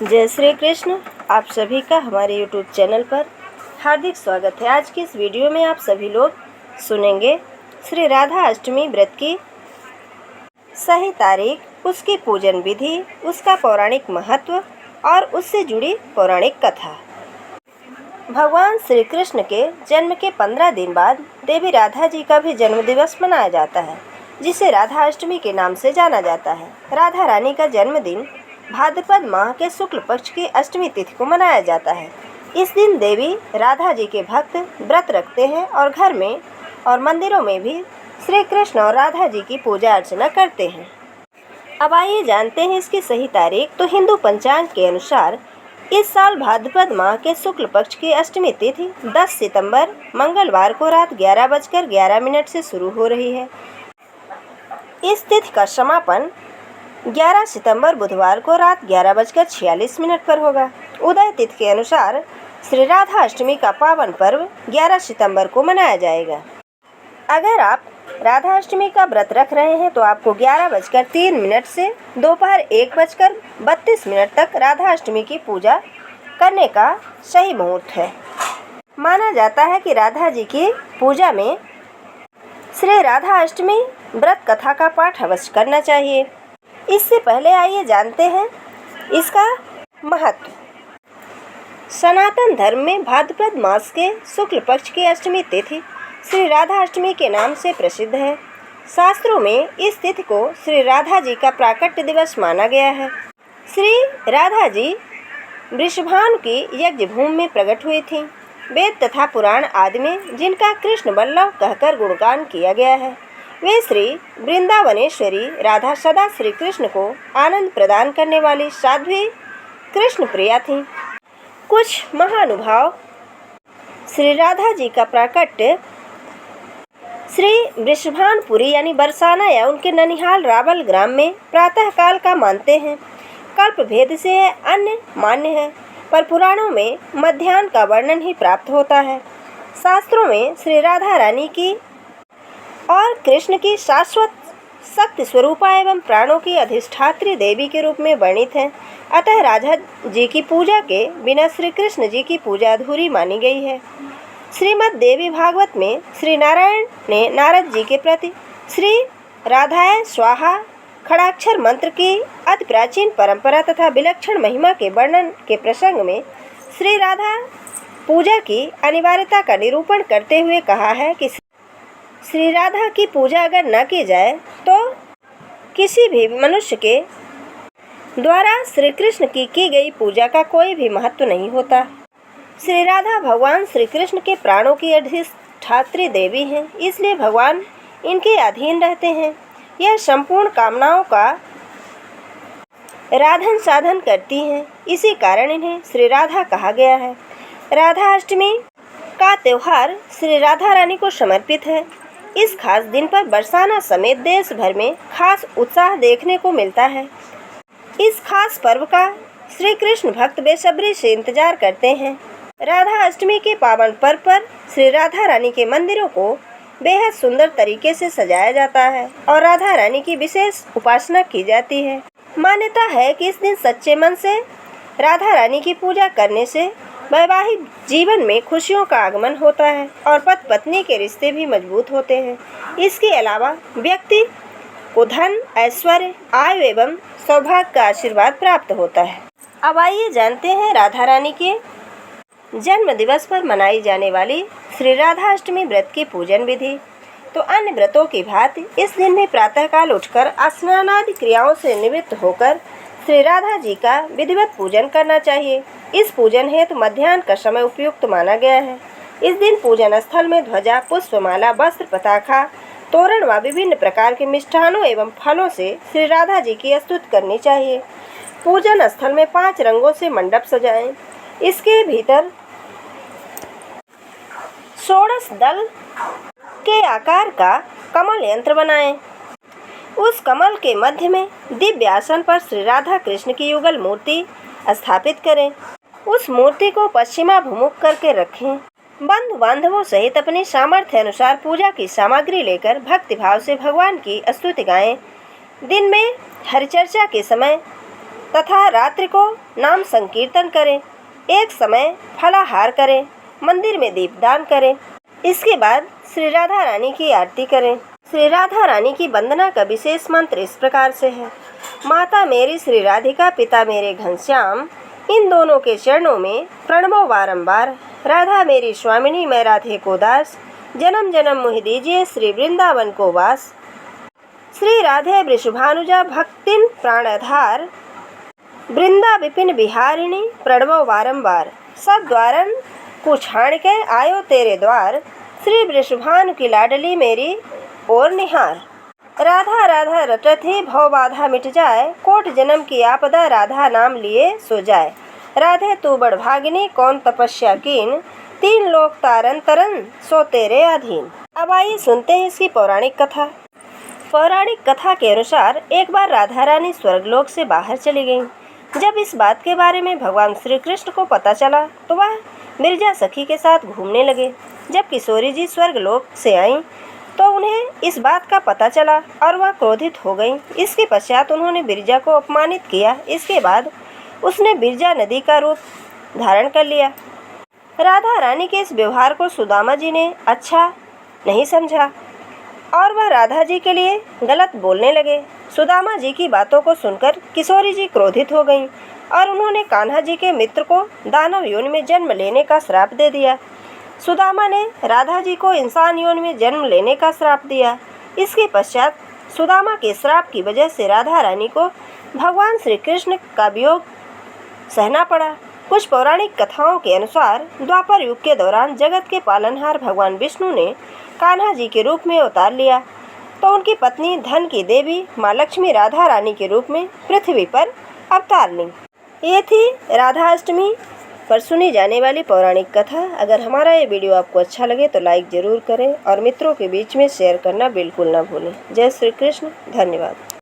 जय श्री कृष्ण। आप सभी का हमारे YouTube चैनल पर हार्दिक स्वागत है। आज की इस वीडियो में आप सभी लोग सुनेंगे श्री राधा अष्टमी व्रत की सही तारीख, उसकी पूजन विधि, उसका पौराणिक महत्व और उससे जुड़ी पौराणिक कथा। भगवान श्री कृष्ण के जन्म के 15 दिन बाद देवी राधा जी का भी जन्म दिवस मनाया जाता है, जिसे राधा अष्टमी के नाम से जाना जाता है। राधा रानी का जन्मदिन भाद्रपद माह के शुक्ल पक्ष की अष्टमी तिथि को मनाया जाता है। इस दिन देवी राधा जी के भक्त व्रत रखते हैं और घर में और मंदिरों में भी श्री कृष्ण और राधा जी की पूजा अर्चना करते हैं। अब आइए जानते हैं इसकी सही तारीख। तो हिंदू पंचांग के अनुसार इस साल भाद्रपद माह के शुक्ल पक्ष की अष्टमी तिथि 10 सितंबर मंगलवार को रात 11:11 से शुरू हो रही है। इस तिथि का समापन 11 सितंबर बुधवार को रात 11:46 पर होगा। उदय तिथि के अनुसार श्री राधा अष्टमी का पावन पर्व 11 सितंबर को मनाया जाएगा। अगर आप राधा अष्टमी का व्रत रख रहे हैं तो आपको 11:03 से दोपहर 1:32 तक राधा अष्टमी की पूजा करने का सही मुहूर्त है। माना जाता है कि राधा जी की पूजा में श्री राधा अष्टमी व्रत कथा का पाठ अवश्य करना चाहिए। इससे पहले आइए जानते हैं इसका महत्व। सनातन धर्म में भाद्रपद मास के शुक्ल पक्ष की अष्टमी तिथि श्री राधा अष्टमी के नाम से प्रसिद्ध है। शास्त्रों में इस तिथि को श्री राधा जी का प्राकट्य दिवस माना गया है। श्री राधा जी वृषभानु की यज्ञ भूमि में प्रकट हुई थीं। वेद तथा पुराण आदि में जिनका कृष्ण वल्लभ कहकर गुणगान किया गया है। वे श्री वृंदावनेश्वरी राधा सदा श्री कृष्ण को आनंद प्रदान करने वाली साध्वी कृष्ण प्रिया थीं। कुछ महानुभाव श्री राधा जी का प्राकट्य श्री वृषभानुपुरी यानी बरसाना या उनके ननिहाल रावल ग्राम में प्रातःकाल का मानते हैं। कल्प भेद से अन्य मान्य है, पर पुराणों में मध्याह्न का वर्णन ही प्राप्त होता है। शास्त्रों में श्री राधा रानी की और कृष्ण की शाश्वत शक्ति स्वरूपा एवं प्राणों की अधिष्ठात्री देवी के रूप में वर्णित है। अतः राधा जी की पूजा के बिना श्री कृष्ण जी की पूजा अधूरी मानी गई है। श्रीमद् देवी भागवत में श्री नारायण ने नारद जी के प्रति श्री राधाय स्वाहा खड़ाक्षर मंत्र की अति प्राचीन परंपरा तथा विलक्षण महिमा के वर्णन के प्रसंग में श्री राधा पूजा की अनिवार्यता का निरूपण करते हुए कहा है कि श्री राधा की पूजा अगर न की जाए तो किसी भी मनुष्य के द्वारा श्री कृष्ण की गई पूजा का कोई भी महत्व नहीं होता। श्री राधा भगवान श्री कृष्ण के प्राणों की अधिष्ठात्री देवी हैं, इसलिए भगवान इनके अधीन रहते हैं। यह संपूर्ण कामनाओं का राधन साधन करती हैं, इसी कारण इन्हें श्री राधा कहा गया है। राधा अष्टमी का त्यौहार श्री राधा रानी को समर्पित है। इस खास दिन पर बरसाना समेत देश भर में खास उत्साह देखने को मिलता है। इस खास पर्व का श्री कृष्ण भक्त बेसब्री से इंतजार करते हैं। राधा अष्टमी के पावन पर्व पर श्री राधा रानी के मंदिरों को बेहद सुंदर तरीके से सजाया जाता है और राधा रानी की विशेष उपासना की जाती है। मान्यता है कि इस दिन सच्चे मन से राधा रानी की पूजा करने से वैवाहिक जीवन में खुशियों का आगमन होता है और पति पत्नी के रिश्ते भी मजबूत होते हैं। इसके अलावा व्यक्ति को धन, ऐश्वर्य, आयु एवं सौभाग्य का आशीर्वाद प्राप्त होता है। अब आइए जानते हैं राधा रानी के जन्म दिवस पर मनाई जाने वाली श्री राधा अष्टमी व्रत की पूजन विधि। तो अन्य व्रतों की भांति इस दिन भी प्रातःकाल उठकर स्नानादि क्रियाओं से निवृत्त होकर श्री राधा जी का विधिवत पूजन करना चाहिए। इस पूजन हेतु मध्याह्न का समय उपयुक्त माना गया है। इस दिन पूजन स्थल में ध्वजा, पुष्पमाला, वस्त्र, पताका, तोरण व विभिन्न प्रकार के मिष्ठानों एवं फलों से श्री राधा जी की स्तुति करनी चाहिए। पूजन स्थल में 5 रंगों से मंडप सजाएं। इसके भीतर 16 दल के आकार का कमल यंत्र बनाएं। उस कमल के मध्य में दिव्य आसन पर श्री राधा कृष्ण की युगल मूर्ति स्थापित करें। उस मूर्ति को पश्चिमाभिमुख करके रखें। बंधु बांधवों सहित अपनी सामर्थ्य अनुसार पूजा की सामग्री लेकर भक्तिभाव से भगवान की स्तुति गाएं। दिन में हरिचर्चा के समय तथा रात्रि को नाम संकीर्तन करें। एक समय फलाहार करें, मंदिर में दीपदान करें। इसके बाद श्री राधा रानी की आरती करें। श्री राधा रानी की वंदना का विशेष मंत्र इस प्रकार से है। माता मेरी श्री राधिका, पिता मेरे घनश्याम, इन दोनों के चरणों में प्रणमो बारंबार। राधा मेरी स्वामिनी, मैं राधे को दास, जन्म जन्म मुहि दीजिए श्री वृंदावन को वास। श्री राधे वृषभानुजा, भक्तिन प्राणधार, वृंदा विपिन बिहारिणी, प्रणमो बारंबार। सब द्वारन को छाण के आयो तेरे द्वार, श्री वृषभानु की लाडली मेरी और निहार। राधा राधा रटत ही भव बाधा मिट जाए, कोट जन्म की आपदा राधा नाम लिए सो जाए। राधे तू बड़ भागिनी, कौन तपस्या कीन, तीन लोक तारन तरन सो तेरे अधीन। अब आइए सुनते हैं इसकी पौराणिक कथा। पौराणिक कथा के अनुसार एक बार राधा रानी स्वर्गलोक से बाहर चली गईं। जब इस बात के बारे में भगवान श्री कृष्ण को पता चला तो वह मिर्जा सखी के साथ घूमने लगे। जब किशोरी जी स्वर्गलोक से आईं तो उन्हें इस बात का पता चला और वह क्रोधित हो गईं। इसके पश्चात उन्होंने बिरजा को अपमानित किया। इसके बाद उसने बिरजा नदी का रूप धारण कर लिया। राधा रानी के इस व्यवहार को सुदामा जी ने अच्छा नहीं समझा और वह राधा जी के लिए गलत बोलने लगे। सुदामा जी की बातों को सुनकर किशोरी जी क्रोधित हो गईं और उन्होंने कान्हा जी के मित्र को दानव योनि में जन्म लेने का श्राप दे दिया। सुदामा ने राधा जी को इंसान योनि में जन्म लेने का श्राप दिया। इसके पश्चात सुदामा के श्राप की वजह से राधा रानी को भगवान श्री कृष्ण का वियोग सहना पड़ा। कुछ पौराणिक कथाओं के अनुसार द्वापर युग के दौरान जगत के पालनहार भगवान विष्णु ने कान्हा जी के रूप में अवतार लिया तो उनकी पत्नी धन की देवी माँ लक्ष्मी राधा रानी के रूप में पृथ्वी पर अवतार ली। ये थी राधा अष्टमी पर सुनी जाने वाली पौराणिक कथा। अगर हमारा ये वीडियो आपको अच्छा लगे तो लाइक ज़रूर करें और मित्रों के बीच में शेयर करना बिल्कुल ना भूलें। जय श्री कृष्ण। धन्यवाद।